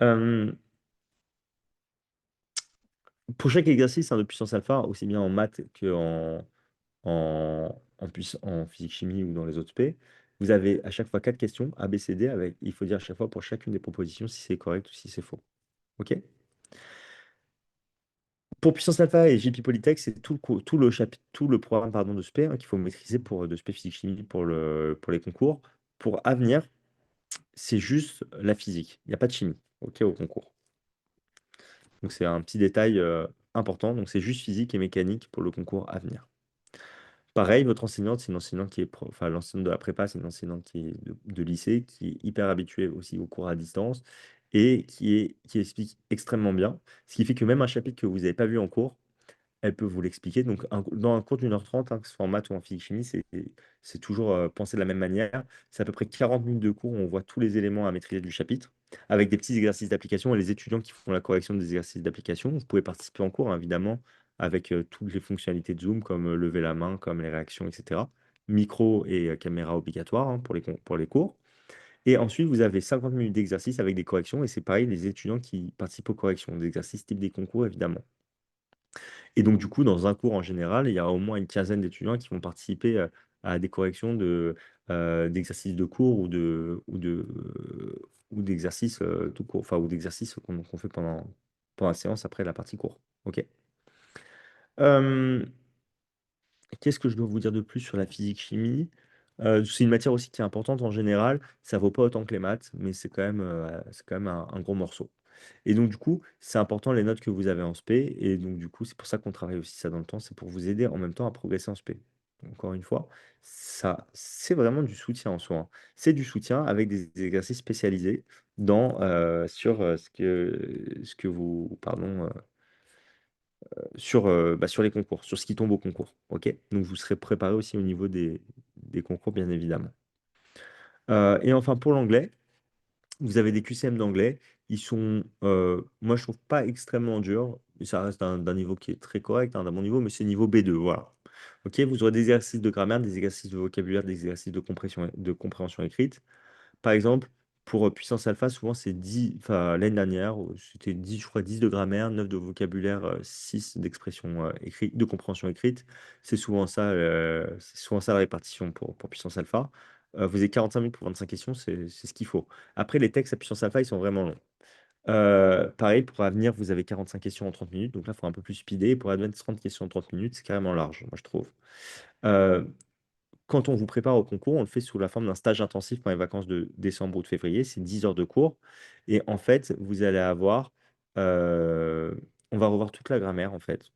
[SPEAKER 1] Euh, Pour chaque exercice de puissance alpha, aussi bien en maths en physique-chimie ou dans les autres P, vous avez à chaque fois 4 questions A, B, C, D, avec, il faut dire à chaque fois pour chacune des propositions si c'est correct ou si c'est faux. OK? Pour puissance alpha et JP Polytech, c'est tout le chapitre, tout le programme pardon, de SP qu'il faut maîtriser de SP physique-chimie pour les concours. Pour Avenir, c'est juste la physique. Il n'y a pas de chimie, OK, au concours. Donc c'est un petit détail important. Donc c'est juste physique et mécanique pour le concours Avenir. Pareil, votre enseignante, c'est une enseignante qui est enfin, l'enseignante de la prépa, c'est une enseignante qui est de lycée, qui est hyper habituée aussi aux cours à distance et qui explique extrêmement bien. Ce qui fait que même un chapitre que vous n'avez pas vu en cours, elle peut vous l'expliquer. Donc, dans un cours d'1 h 30, hein, que ce soit en maths ou en physique-chimie, c'est toujours pensé de la même manière. C'est à peu près 40 minutes de cours où on voit tous les éléments à maîtriser du chapitre, avec des petits exercices d'application et les étudiants qui font la correction des exercices d'application. Vous pouvez participer en cours, hein, évidemment, avec toutes les fonctionnalités de Zoom, comme lever la main, comme les réactions, etc. Micro et caméra obligatoire, hein, pour les cours. Et ensuite, vous avez 50 minutes d'exercice avec des corrections. Et c'est pareil, les étudiants qui participent aux corrections, des exercices type des concours, évidemment. Et donc, du coup, dans un cours en général, il y a au moins une quinzaine d'étudiants qui vont participer à des corrections d'exercices de cours ou d'exercices tout court, enfin, ou d'exercices qu'on fait pendant la séance après la partie cours. OK. Euh, Qu'est-ce que je dois vous dire de plus sur la physique-chimie? C'est une matière aussi qui est importante en général. Ça vaut pas autant que les maths, mais c'est quand même un gros morceau. Et donc, du coup, c'est important les notes que vous avez en spé. Et donc, du coup, c'est pour ça qu'on travaille aussi ça dans le temps. C'est pour vous aider en même temps à progresser en spé. Encore une fois, ça, c'est vraiment du soutien en soi, hein. C'est du soutien avec des exercices spécialisés sur ce que vous, pardon, sur les concours, sur ce qui tombe au concours. OK? Donc, vous serez préparé aussi au niveau des concours, bien évidemment. Et enfin, pour l'anglais, vous avez des QCM d'anglais. Ils sont, moi, je trouve pas extrêmement durs. Mais ça reste d'un niveau qui est très correct, hein, d'un bon niveau, mais c'est niveau B2. Voilà. OK? Vous aurez des exercices de grammaire, des exercices de vocabulaire, des exercices de compréhension écrite. Par exemple, pour puissance alpha, souvent c'est 10, enfin l'année dernière, c'était 10, je crois 10 de grammaire, 9 de vocabulaire, 6 d'expression écrite, de compréhension écrite. C'est souvent ça la répartition pour puissance alpha. Vous avez 45 minutes pour 25 questions, c'est ce qu'il faut. Après, les textes à puissance alpha, ils sont vraiment longs. Pareil, pour Avenir, vous avez 45 questions en 30 minutes, donc là, il faut un peu plus speeder. Pour Advanced, 30 questions en 30 minutes, c'est carrément large, moi je trouve. Euh, Quand on vous prépare au concours, on le fait sous la forme d'un stage intensif pendant les vacances de décembre ou de février. C'est 10 heures de cours. Et en fait, vous allez avoir, euh, on va revoir toute la grammaire, en fait.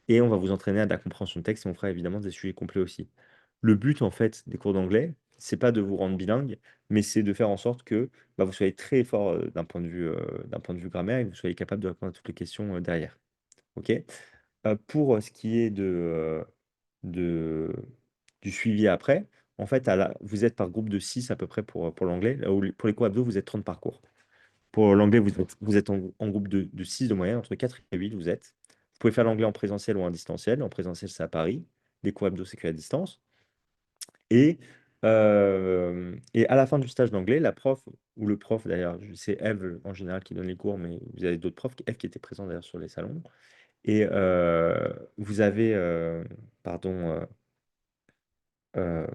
[SPEAKER 1] Et on va vous entraîner à de la compréhension de texte et on fera évidemment des sujets complets aussi. Le but, en fait, des cours d'anglais, c'est pas de vous rendre bilingue, mais c'est de faire en sorte que vous soyez très fort d'un point de vue grammaire et que vous soyez capable de répondre à toutes les questions derrière. OK? Pour ce qui est de, du suivi après, en fait, vous êtes par groupe de 6 à peu près pour l'anglais. Là où pour les cours hebdo, vous êtes 30 par cours. Pour l'anglais, vous êtes en groupe de 6 de moyenne, entre 4 et 8, vous êtes. Vous pouvez faire l'anglais en présentiel ou en distanciel. En présentiel, c'est à Paris. Les cours hebdo, c'est que à distance. Et à la fin du stage d'anglais, la prof, ou le prof d'ailleurs, c'est Eve en général qui donne les cours, mais vous avez d'autres profs, Eve qui était présent d'ailleurs sur les salons. Et vous avez, pardon, euh,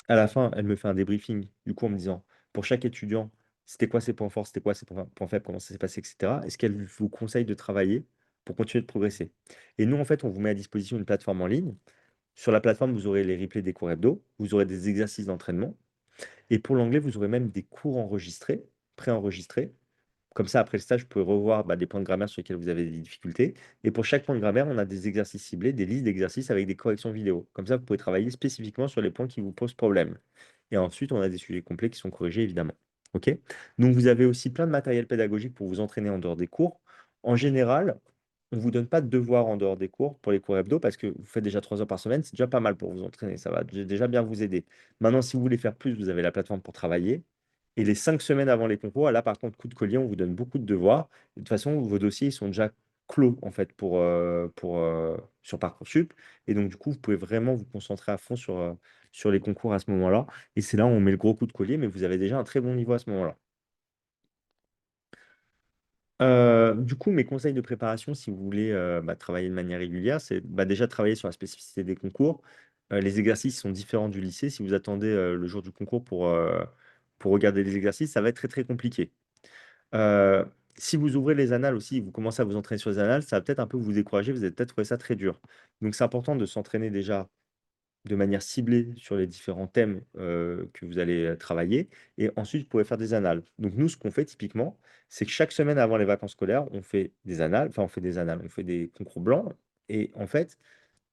[SPEAKER 1] à la fin, elle me fait un débriefing, du coup, en me disant, pour chaque étudiant, c'était quoi ses points forts, c'était quoi ses points faibles, comment ça s'est passé, etc. Est-ce qu'elle vous conseille de travailler pour continuer de progresser? Et nous, en fait, on vous met à disposition une plateforme en ligne. Sur la plateforme, vous aurez les replays des cours hebdo, vous aurez des exercices d'entraînement. Et pour l'anglais, vous aurez même des cours enregistrés, préenregistrés. Comme ça, après le stage, vous pouvez revoir des points de grammaire sur lesquels vous avez des difficultés. Et pour chaque point de grammaire, on a des exercices ciblés, des listes d'exercices avec des corrections vidéo. Comme ça, vous pouvez travailler spécifiquement sur les points qui vous posent problème. Et ensuite, on a des sujets complets qui sont corrigés, évidemment. OK? Donc, vous avez aussi plein de matériel pédagogique pour vous entraîner en dehors des cours. En général, on ne vous donne pas de devoirs en dehors des cours pour les cours hebdo parce que vous faites déjà 3 heures par semaine, c'est déjà pas mal pour vous entraîner. Ça va déjà bien vous aider. Maintenant, si vous voulez faire plus, vous avez la plateforme pour travailler. Et les 5 semaines avant les concours, là, par contre, coup de collier, on vous donne beaucoup de devoirs. De toute façon, vos dossiers ils sont déjà clos, en fait, sur Parcoursup. Et donc, du coup, vous pouvez vraiment vous concentrer à fond sur les concours à ce moment-là. Et c'est là où on met le gros coup de collier, mais vous avez déjà un très bon niveau à ce moment-là. Du coup, mes conseils de préparation, si vous voulez travailler de manière régulière, c'est déjà travailler sur la spécificité des concours. Les exercices sont différents du lycée. Si vous attendez le jour du concours pour regarder les exercices, ça va être très très compliqué. Euh, Si vous ouvrez les annales aussi, vous commencez à vous entraîner sur les annales, ça va peut-être un peu vous décourager, vous allez peut-être trouver ça très dur. Donc c'est important de s'entraîner déjà de manière ciblée sur les différents thèmes que vous allez travailler. Et ensuite, vous pouvez faire des annales. Donc nous, ce qu'on fait typiquement, c'est que chaque semaine avant les vacances scolaires, on fait des annales, enfin on fait des annales, on fait des concours blancs. Et en fait,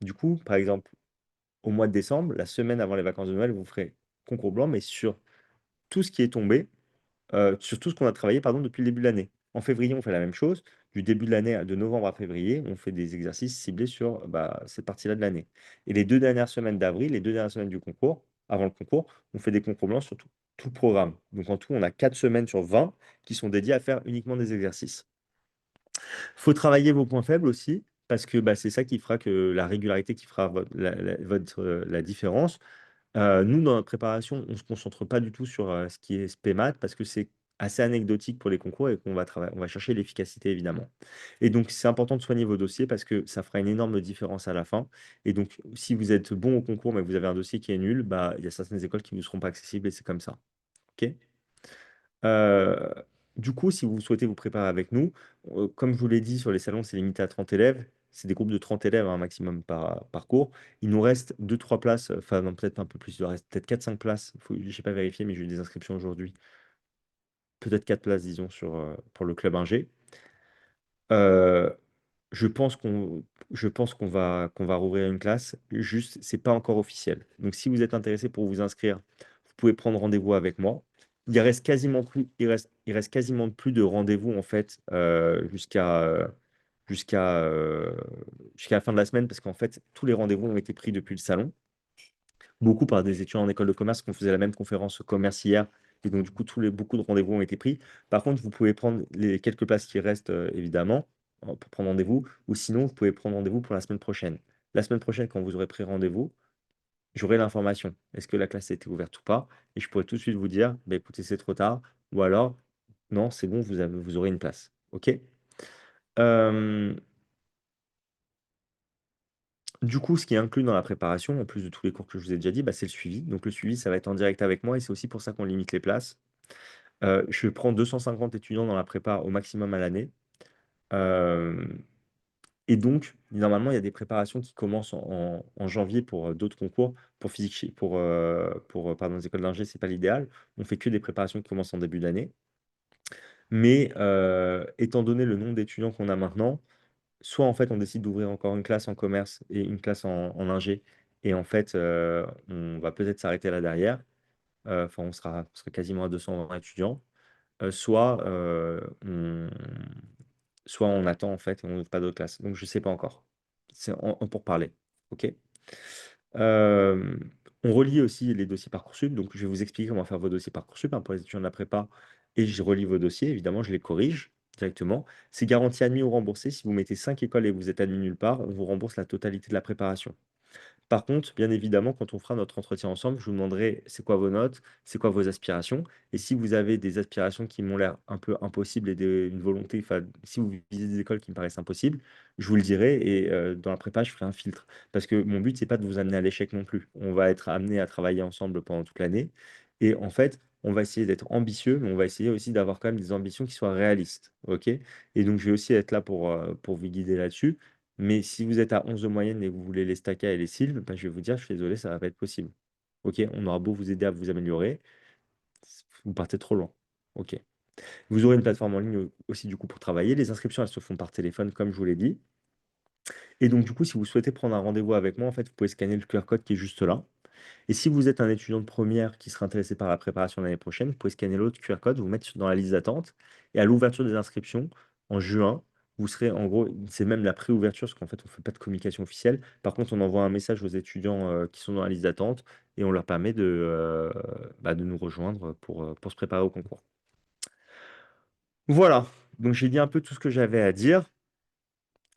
[SPEAKER 1] Du coup, par exemple, au mois de décembre, la semaine avant les vacances de Noël, vous ferez concours blanc, mais sur tout ce qui est tombé, sur tout ce qu'on a travaillé, pardon, depuis le début de l'année. En février, on fait la même chose. Du début de l'année, de novembre à février, on fait des exercices ciblés sur bah, cette partie-là de l'année. Et les 2 dernières semaines d'avril, les 2 dernières semaines du concours, avant le concours, on fait des concours blancs sur tout le programme. Donc en tout, on a 4 semaines sur 20 qui sont dédiées à faire uniquement des exercices. Il faut travailler vos points faibles aussi, parce que bah, c'est ça qui fera que la régularité qui fera la différence. Nous, dans notre préparation, on ne se concentre pas du tout sur ce qui est spé maths parce que c'est assez anecdotique pour les concours et qu'on va on va chercher l'efficacité évidemment. Et donc, c'est important de soigner vos dossiers parce que ça fera une énorme différence à la fin. Et donc, si vous êtes bon au concours mais que vous avez un dossier qui est nul, bah, il y a certaines écoles qui ne vous seront pas accessibles et c'est comme ça. OK? Euh, du coup, si vous souhaitez vous préparer avec nous, comme je vous l'ai dit, sur les salons, c'est limité à 30 élèves. C'est des groupes de 30 élèves un maximum par cours. Il nous reste deux trois places, enfin non, peut-être un peu plus, il nous reste peut-être 4 5 places. Je n'ai pas vérifié, mais j'ai eu des inscriptions aujourd'hui. Peut-être 4 places, disons, pour le club Ingé. Euh, je pense qu'on va rouvrir une classe. Juste, c'est pas encore officiel. Donc, si vous êtes intéressé pour vous inscrire, vous pouvez prendre rendez-vous avec moi. Il reste quasiment plus de rendez-vous en fait jusqu'à jusqu'à la fin de la semaine parce qu'en fait tous les rendez-vous ont été pris depuis le salon, beaucoup par des étudiants en école de commerce qu'on faisait la même conférence commerce hier. Et donc, du coup, beaucoup de rendez-vous ont été pris. Par contre, vous pouvez prendre les quelques places qui restent, évidemment, pour prendre rendez-vous. Ou sinon, vous pouvez prendre rendez-vous pour la semaine prochaine. La semaine prochaine, quand vous aurez pris rendez-vous, j'aurai l'information. Est-ce que la classe a été ouverte ou pas? Et je pourrai tout de suite vous dire, bah, écoutez, c'est trop tard. Ou alors, non, c'est bon, vous aurez une place. OK? Euh, Du coup, ce qui est inclus dans la préparation, en plus de tous les cours que je vous ai déjà dit, bah, c'est le suivi. Donc le suivi, ça va être en direct avec moi et c'est aussi pour ça qu'on limite les places. Je prends 250 étudiants dans la prépa au maximum à l'année. Euh, et donc, normalement, il y a des préparations qui commencent en janvier pour d'autres concours. Pour physique, pardon, les écoles d'ingé, c'est pas l'idéal. On fait que des préparations qui commencent en début d'année. Mais étant donné le nombre d'étudiants qu'on a maintenant, soit en fait on décide d'ouvrir encore une classe en commerce et une classe en ingé, et en fait on va peut-être s'arrêter là derrière. Enfin, on sera quasiment à 220 étudiants. Soit on attend en fait et on n'ouvre pas d'autres classes. Donc je sais pas encore. C'est pour parler. OK? Euh, on relie aussi les dossiers Parcoursup. Donc je vais vous expliquer comment faire vos dossiers Parcoursup pour les étudiants de la prépa. Et je relis vos dossiers. Évidemment, je les corrige directement. C'est garanti admis ou remboursé. Si vous mettez 5 écoles et que vous êtes admis nulle part, on vous rembourse la totalité de la préparation. Par contre, bien évidemment, quand on fera notre entretien ensemble, je vous demanderai c'est quoi vos notes, c'est quoi vos aspirations. Et si vous avez des aspirations qui m'ont l'air un peu impossibles et une volonté, enfin, si vous visez des écoles qui me paraissent impossibles, je vous le dirai et dans la prépa, je ferai un filtre. Parce que mon but, c'est pas de vous amener à l'échec non plus. On va être amené à travailler ensemble pendant toute l'année. Et en fait, on va essayer d'être ambitieux, mais on va essayer aussi d'avoir quand même des ambitions qui soient réalistes. OK? Et donc, je vais aussi être là pour vous guider là-dessus. Mais si vous êtes à 11 de moyenne et que vous voulez les stacks et les sylves, bah, je vais vous dire, je suis désolé, ça va pas être possible. OK, on aura beau vous aider à vous améliorer, vous partez trop loin. OK. Vous aurez une plateforme en ligne aussi du coup pour travailler. Les inscriptions, elles se font par téléphone, comme je vous l'ai dit. Et donc, du coup, si vous souhaitez prendre un rendez-vous avec moi, en fait, vous pouvez scanner le QR code qui est juste là. Et si vous êtes un étudiant de première qui sera intéressé par la préparation l'année prochaine, vous pouvez scanner l'autre QR code, vous mettre dans la liste d'attente. Et à l'ouverture des inscriptions, en juin, vous serez en gros, c'est même la pré-ouverture, parce qu'en fait, on ne fait pas de communication officielle. Par contre, on envoie un message aux étudiants qui sont dans la liste d'attente et on leur permet de nous rejoindre pour se préparer au concours. Voilà, donc j'ai dit un peu tout ce que j'avais à dire.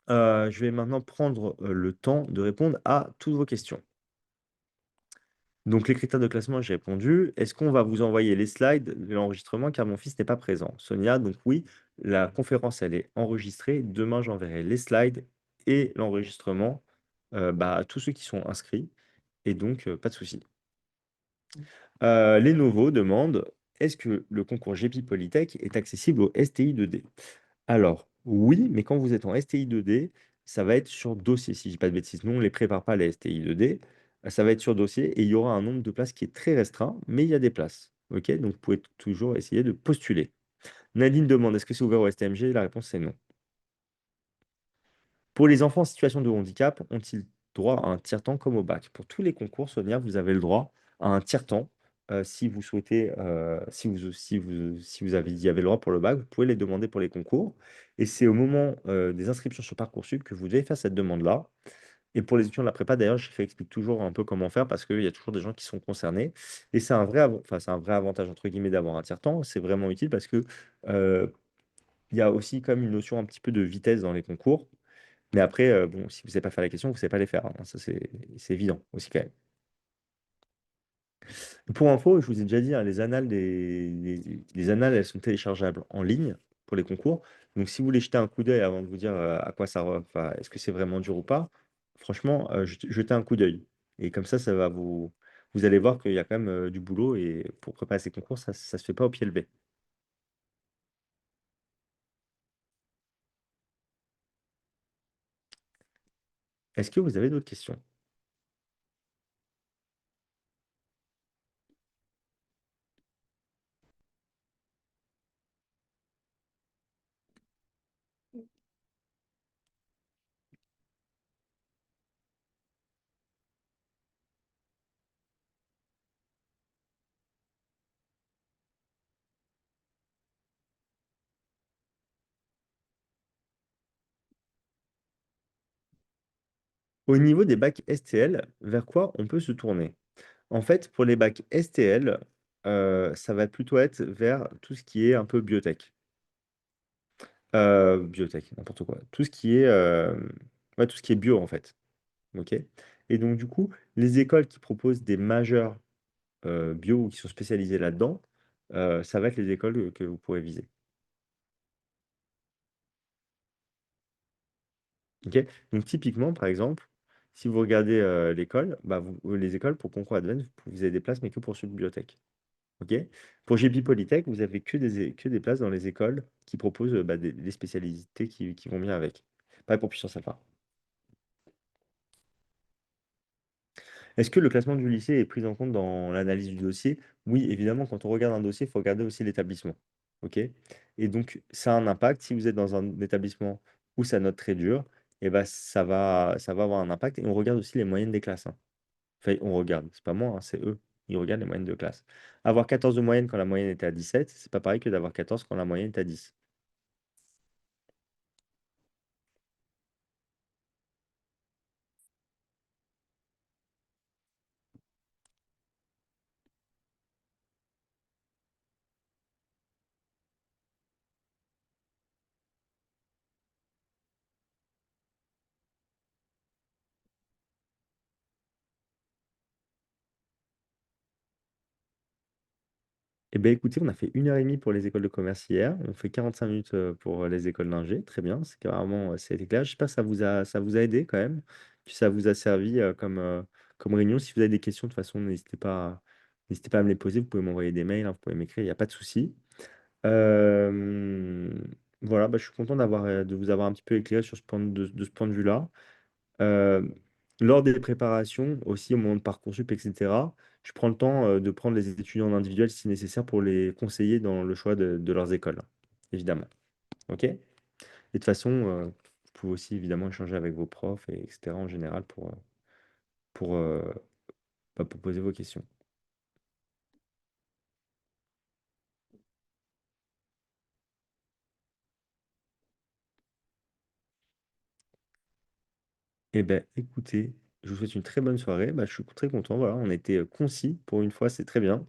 [SPEAKER 1] Je vais maintenant prendre le temps de répondre à toutes vos questions. Donc, les critères de classement, j'ai répondu. Est-ce qu'on va vous envoyer les slides de l'enregistrement car mon fils n'est pas présent? Sonia, donc oui, la conférence, elle est enregistrée. Demain, j'enverrai les slides et l'enregistrement à tous ceux qui sont inscrits. Et donc, pas de souci. Les nouveaux demandent, est-ce que le concours GEPI Polytech est accessible au STI 2D? Alors, oui, mais quand vous êtes en STI 2D, ça va être sur dossier, si je dis pas de bêtises. Nous, on ne les prépare pas, les STI 2D. Ça va être sur dossier et il y aura un nombre de places qui est très restreint, mais il y a des places. OK? Donc, vous pouvez toujours essayer de postuler. Nadine demande, est-ce que c'est ouvert au STMG? La réponse est non. Pour les enfants en situation de handicap, ont-ils droit à un tiers-temps comme au bac. Pour tous les concours, Sonia, vous avez le droit à un tiers-temps. Si vous souhaitez, si vous avez, y avez le droit pour le bac, vous pouvez les demander pour les concours. Et c'est au moment des inscriptions sur Parcoursup que vous devez faire cette demande-là. Et pour les étudiants de la prépa, d'ailleurs, je explique toujours un peu comment faire parce qu'il y a toujours des gens qui sont concernés. Et c'est un vrai, enfin, c'est un vrai avantage, entre guillemets, d'avoir un tiers-temps. C'est vraiment utile parce que euh, il y a aussi comme une notion un petit peu de vitesse dans les concours. Mais après, bon, si vous ne savez pas faire les questions, vous ne savez pas les faire, hein. Ça, c'est évident aussi quand même. Pour info, je vous ai déjà dit, hein, les annales, les annales, elles sont téléchargeables en ligne pour les concours. Donc, si vous voulez jeter un coup d'œil avant de vous dire à quoi enfin, est-ce que c'est vraiment dur ou pas, franchement, jetez un coup d'œil. Et comme ça va vous allez voir qu'il y a quand même du boulot. Et pour préparer ces concours, ça ne se fait pas au pied levé. Est-ce que vous avez d'autres questions? Au niveau des bacs STL, vers quoi on peut se tourner? En fait, pour les bacs STL, ça va plutôt être vers tout ce qui est un peu biotech. Biotech, n'importe quoi. Tout ce qui est, ouais, tout ce qui est bio, en fait. OK? Et donc, du coup, les écoles qui proposent des majeurs bio ou qui sont spécialisées là-dedans, ça va être les écoles que vous pourrez viser. OK? Donc, typiquement, par exemple, si vous regardez l'école, bah, les écoles pour concours Advent, vous avez des places, mais que pour ceux de biotech. OK? Pour GP Polytech, vous avez que des places dans les écoles qui proposent bah, des spécialités qui vont bien avec. Pareil pour Puissance Alpha. Est-ce que le classement du lycée est pris en compte dans l'analyse du dossier? Oui, évidemment, quand on regarde un dossier, il faut regarder aussi l'établissement. OK? Et donc, ça a un impact. Si vous êtes dans un établissement où ça note très dur, et ben, ça va avoir un impact. Et on regarde aussi les moyennes des classes, hein. Enfin, on regarde, c'est pas moi, hein, c'est eux. Ils regardent les moyennes de classe. Avoir 14 de moyenne quand la moyenne était à 17, c'est pas pareil que d'avoir 14 quand la moyenne est à 10. Eh bien, écoutez, on a fait 1 heure et demie pour les écoles de commerce hier. On fait 45 minutes pour les écoles d'ingé. Très bien, c'est carrément, ça a été clair. J'espère que ça vous a aidé quand même, que ça vous a servi comme réunion. Si vous avez des questions, de toute façon, n'hésitez pas à me les poser. Vous pouvez m'envoyer des mails, hein, vous pouvez m'écrire, il n'y a pas de souci. Euh, voilà, bah, je suis content de vous avoir un petit peu éclairé sur de ce point de vue-là. Euh, Lors des préparations, aussi au moment de Parcoursup, etc., je prends le temps de prendre les étudiants en individuel si nécessaire pour les conseiller dans le choix de leurs écoles, évidemment. OK? Et de toute façon, vous pouvez aussi évidemment échanger avec vos profs, et etc. en général pour, euh, pour poser vos questions. Eh bien, écoutez, je vous souhaite une très bonne soirée. Bah, je suis très content. Voilà, on était concis pour une fois, c'est très bien.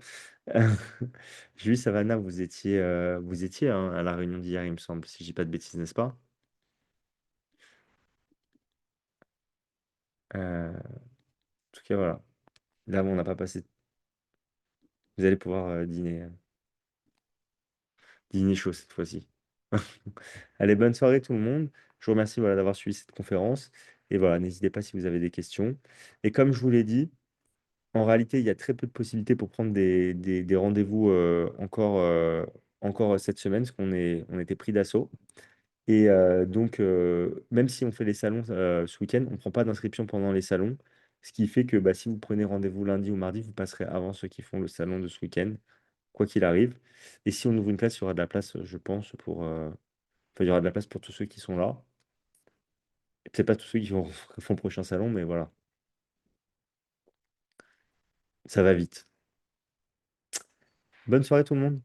[SPEAKER 1] J'ai vu, Savannah, vous étiez hein, à la réunion d'hier, il me semble, si je dis pas de bêtises, n'est-ce pas? En tout cas, voilà. Là, on n'a pas passé. Vous allez pouvoir dîner chaud cette fois-ci. Allez, bonne soirée tout le monde. Je vous remercie voilà, d'avoir suivi cette conférence. Et voilà, n'hésitez pas si vous avez des questions. Et comme je vous l'ai dit, en réalité, il y a très peu de possibilités pour prendre des rendez-vous encore cette semaine, parce on était pris d'assaut. Et donc, même si on fait les salons ce week-end, on ne prend pas d'inscription pendant les salons. Ce qui fait que bah, si vous prenez rendez-vous lundi ou mardi, vous passerez avant ceux qui font le salon de ce week-end, quoi qu'il arrive. Et si on ouvre une classe, il y aura de la place, je pense, pour, enfin, il y aura de la place pour tous ceux qui sont là. C'est pas tous ceux qui font prochain salon, mais voilà, ça va vite. Bonne soirée tout le monde.